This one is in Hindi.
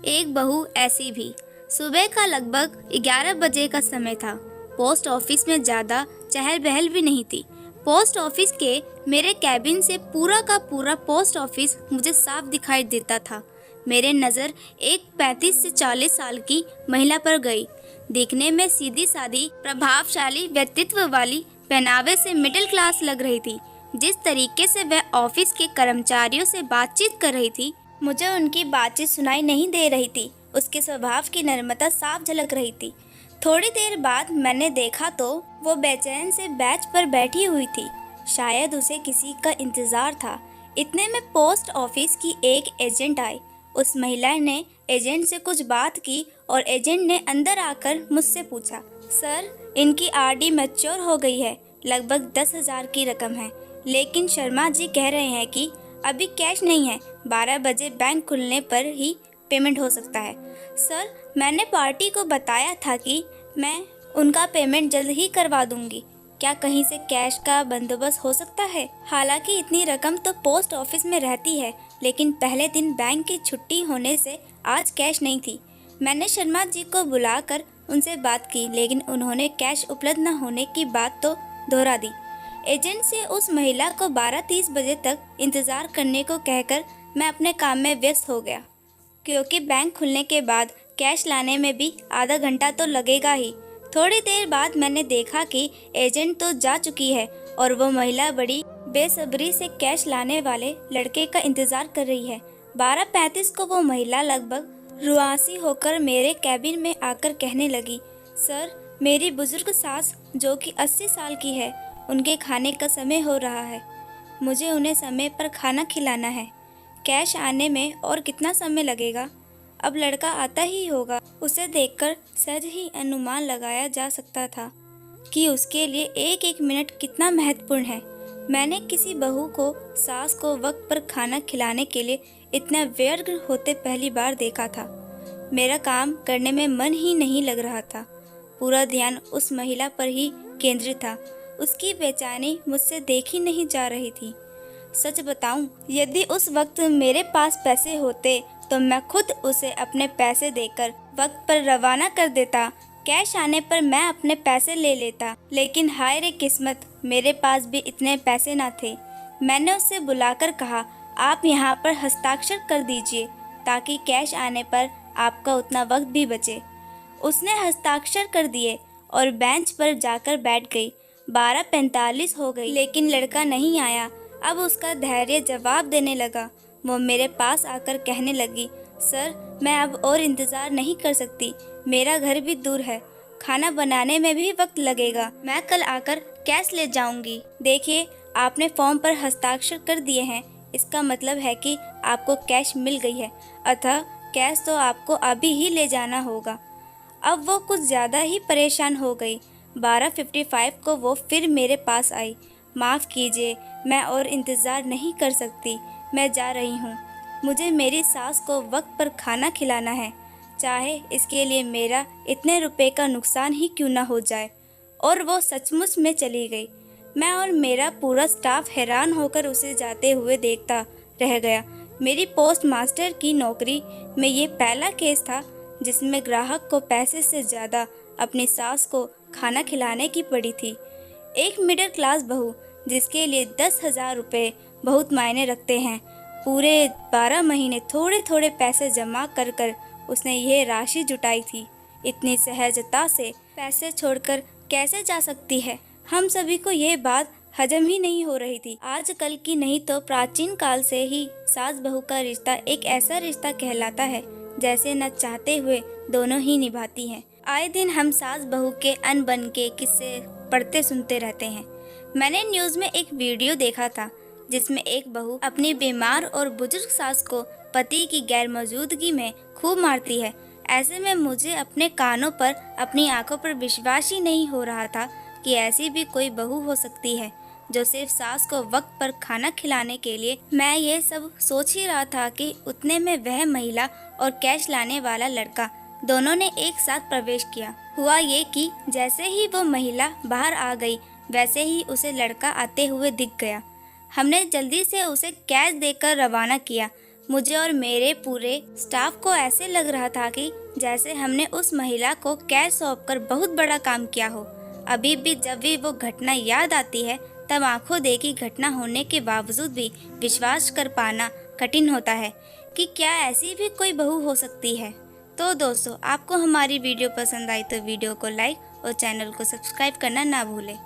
एक बहू ऐसी भी। सुबह का लगभग 11 बजे का समय था। पोस्ट ऑफिस में ज़्यादा चहल पहल भी नहीं थी। पोस्ट ऑफिस के मेरे कैबिन से पूरा का पूरा पोस्ट ऑफिस मुझे साफ दिखाई देता था। मेरे नज़र एक 35 से 40 साल की महिला पर गई। दिखने में सीधी सादी, प्रभावशाली व्यक्तित्व वाली, पहनावे से मिडिल क्लास लग रही थी। जिस तरीके से वह ऑफिस के कर्मचारियों से बातचीत कर रही थी, मुझे उनकी बातचीत सुनाई नहीं दे रही थी। उसके स्वभाव की नम्रता साफ झलक रही थी। थोड़ी देर बाद मैंने देखा तो वो बेचैन से बेंच पर बैठी हुई थी। शायद उसे किसी का इंतजार था। इतने में पोस्ट ऑफिस की एक एजेंट आई। उस महिला ने एजेंट से कुछ बात की और एजेंट ने अंदर आकर मुझसे पूछा, सर, इनकी आरडी मैच्योर हो गई है। लगभग 10,000 की रकम है, लेकिन शर्मा जी कह रहे हैं कि अभी कैश नहीं है, 12 बजे बैंक खुलने पर ही पेमेंट हो सकता है। सर, मैंने पार्टी को बताया था कि मैं उनका पेमेंट जल्द ही करवा दूंगी। क्या कहीं से कैश का बंदोबस्त हो सकता है? हालांकि इतनी रकम तो पोस्ट ऑफिस में रहती है, लेकिन पहले दिन बैंक की छुट्टी होने से आज कैश नहीं थी। मैंने शर्मा जी को बुलाकर उनसे बात की, लेकिन उन्होंने कैश उपलब्ध न होने की बात तो दोहरा दी। एजेंट से उस महिला को 12:30 बजे तक इंतज़ार करने को कहकर मैं अपने काम में व्यस्त हो गया, क्योंकि बैंक खुलने के बाद कैश लाने में भी आधा घंटा तो लगेगा ही। थोड़ी देर बाद मैंने देखा कि एजेंट तो जा चुकी है और वो महिला बड़ी बेसब्री से कैश लाने वाले लड़के का इंतज़ार कर रही है। 12:35 को वो महिला लगभग रुआसी होकर मेरे कैबिन में आकर कहने लगी, सर, मेरी बुजुर्ग सास जो कि 80 साल की है, उनके खाने का समय हो रहा है। मुझे उन्हें समय पर खाना खिलाना है। कैश आने में और कितना समय लगेगा? अब लड़का आता ही होगा। उसे देखकर सहज ही अनुमान लगाया जा सकता था कि उसके लिए एक एक मिनट कितना महत्वपूर्ण है। मैंने किसी बहू को सास को वक्त पर खाना खिलाने के लिए इतना व्यग्र होते पहली बार देखा था। मेरा काम करने में मन ही नहीं लग रहा था। पूरा ध्यान उस महिला पर ही केंद्रित था। उसकी बेचैनी मुझसे देखी नहीं जा रही थी। सच बताऊं, यदि उस वक्त मेरे पास पैसे होते तो मैं खुद उसे अपने पैसे देकर वक्त पर रवाना कर देता। कैश आने पर मैं अपने पैसे ले लेता, लेकिन हाय रे किस्मत, मेरे पास भी इतने पैसे ना थे। मैंने उससे बुलाकर कहा, आप यहाँ पर हस्ताक्षर कर दीजिए ताकि कैश आने पर आपका उतना वक्त भी बचे। उसने हस्ताक्षर कर दिए और बेंच पर जाकर बैठ गई। 12:45 हो गई, लेकिन लड़का नहीं आया। अब उसका धैर्य जवाब देने लगा। वो मेरे पास आकर कहने लगी, सर, मैं अब और इंतज़ार नहीं कर सकती। मेरा घर भी दूर है, खाना बनाने में भी वक्त लगेगा। मैं कल आकर कैश ले जाऊंगी। देखिए, आपने फॉर्म पर हस्ताक्षर कर दिए हैं, इसका मतलब है कि आपको कैश मिल गई है, अतः कैश तो आपको अभी ही ले जाना होगा। अब वो कुछ ज़्यादा ही परेशान हो गई। 12:55 को वो फिर मेरे पास आई। माफ़ कीजिए, मैं और इंतज़ार नहीं कर सकती, मैं जा रही हूँ। मुझे मेरी सास को वक्त पर खाना खिलाना है, चाहे इसके लिए मेरा इतने रुपए का नुकसान ही क्यों ना हो जाए। और वो सचमुच में चली गई। मैं और मेरा पूरा स्टाफ हैरान होकर उसे जाते हुए देखता रह गया। मेरी पोस्ट मास्टर की नौकरी में ये पहला केस था जिसमें ग्राहक को पैसे से ज़्यादा अपनी सास को खाना खिलाने की पड़ी थी। एक मिडिल क्लास बहू जिसके लिए 10,000 रुपये बहुत मायने रखते हैं। पूरे 12 महीने थोड़े थोड़े पैसे जमा कर कर उसने यह राशि जुटाई थी। इतनी सहजता से पैसे छोड़कर कैसे जा सकती है? हम सभी को ये बात हजम ही नहीं हो रही थी। आजकल की नहीं तो प्राचीन काल से ही सास बहू का रिश्ता एक ऐसा रिश्ता कहलाता है जैसे न चाहते हुए दोनों ही निभाती हैं। आए दिन हम सास बहू के अनबन के किस्से पढ़ते सुनते रहते हैं। मैंने न्यूज़ में एक वीडियो देखा था जिसमें एक बहू अपनी बीमार और बुजुर्ग सास को पति की गैर मौजूदगी में खूब मारती है। ऐसे में मुझे अपने कानों पर, अपनी आंखों पर विश्वास ही नहीं हो रहा था कि ऐसी भी कोई बहू हो सकती है जो सिर्फ सास को वक्त पर खाना खिलाने के लिए। मैं ये सब सोच ही रहा था कि उतने में वह महिला और कैश लाने वाला लड़का दोनों ने एक साथ प्रवेश किया। हुआ ये कि जैसे ही वो महिला बाहर आ गई, वैसे ही उसे लड़का आते हुए दिख गया। हमने जल्दी से उसे कैश देकर रवाना किया। मुझे और मेरे पूरे स्टाफ को ऐसे लग रहा था कि जैसे हमने उस महिला को कैद सौंपकर बहुत बड़ा काम किया हो। अभी भी जब भी वो घटना याद आती है तब आंखों देखी घटना होने के बावजूद भी विश्वास कर पाना कठिन होता है कि क्या ऐसी भी कोई बहू हो सकती है। तो दोस्तों, आपको हमारी वीडियो पसंद आई तो वीडियो को लाइक और चैनल को सब्सक्राइब करना ना भूलें।